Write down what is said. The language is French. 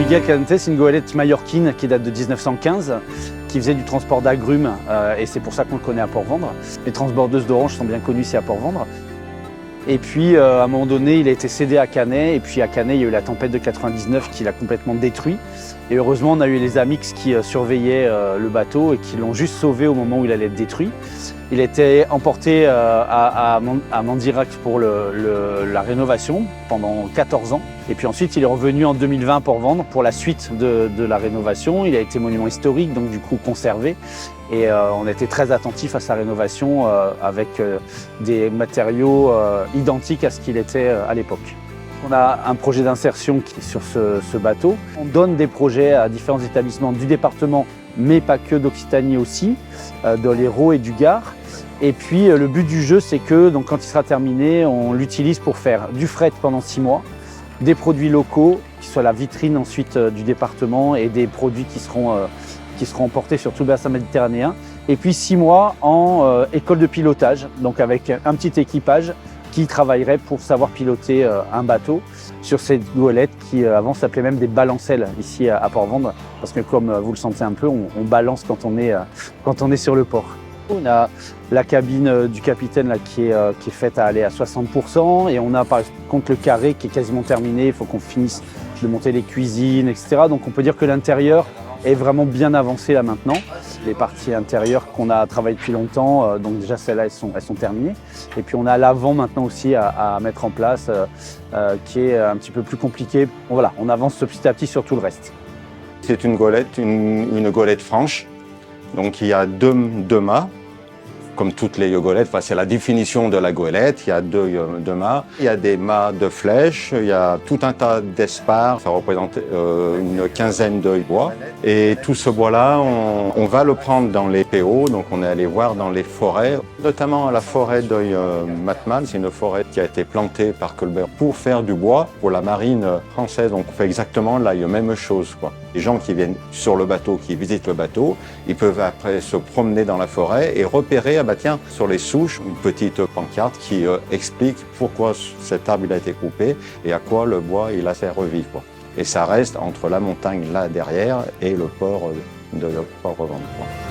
Miguel Calante, c'est une goélette mallorquine qui date de 1915, qui faisait du transport d'agrumes, et c'est pour ça qu'on le connaît à Port-Vendre. Les transbordeuses d'orange sont bien connues ici à Port-Vendre. Et puis, à un moment donné, il a été cédé à Canet, et puis à Canet, il y a eu la tempête de 99 qui l'a complètement détruit. Et heureusement, on a eu les Amix qui surveillaient le bateau et qui l'ont juste sauvé au moment où il allait être détruit. Il a été emporté à Mandirac pour la rénovation pendant 14 ans. Et puis ensuite, il est revenu en 2020 à Port-Vendre pour la suite de la rénovation. Il a été monument historique, donc du coup conservé. Et on a été très attentifs à sa rénovation avec des matériaux identiques à ce qu'il était à l'époque. On a un projet d'insertion qui est sur ce bateau. On donne des projets à différents établissements du département, mais pas que, d'Occitanie aussi, de l'Hérault et du Gard. Et puis le but du jeu, c'est que donc, quand il sera terminé, on l'utilise pour faire du fret pendant 6 mois, des produits locaux qui soient la vitrine ensuite du département et des produits qui seront portés sur tout le bassin méditerranéen. Et puis 6 mois en école de pilotage, donc avec un petit équipage qui travaillerait pour savoir piloter un bateau sur cette goélette qui avant s'appelait même des balancelles ici à Port-Vendre, parce que comme vous le sentez un peu, on balance quand on est sur le port. On a la cabine du capitaine là, qui est faite à aller à 60%, et on a par contre le carré qui est quasiment terminé. Il faut qu'on finisse de monter les cuisines, etc. Donc on peut dire que l'intérieur est vraiment bien avancé là maintenant. Les parties intérieures qu'on a travaillé depuis longtemps, donc déjà celles-là elles sont terminées. Et puis on a l'avant maintenant aussi à mettre en place, qui est un petit peu plus compliqué. Bon, voilà, on avance petit à petit sur tout le reste. C'est une goélette, une goélette franche. Donc il y a deux mâts, comme toutes les goélettes. Enfin, c'est la définition de la goélette. Il y a deux mâts. Il y a des mâts de flèches. Il y a tout un tas d'espars. Ça représente une quinzaine de bois. Et tout ce bois-là, on va le prendre dans les PO. Donc on est allé voir dans les forêts, notamment la forêt d'Oeil-Matmal. C'est une forêt qui a été plantée par Colbert pour faire du bois pour la marine française. Donc on fait exactement la même chose, quoi. Les gens qui viennent sur le bateau, qui visitent le bateau, ils peuvent après se promener dans la forêt et repérer, ah bah tiens, sur les souches, une petite pancarte qui explique pourquoi cet arbre il a été coupé et à quoi le bois il a servi, quoi. Et ça reste entre la montagne là derrière et le port de Port-Vendre, quoi.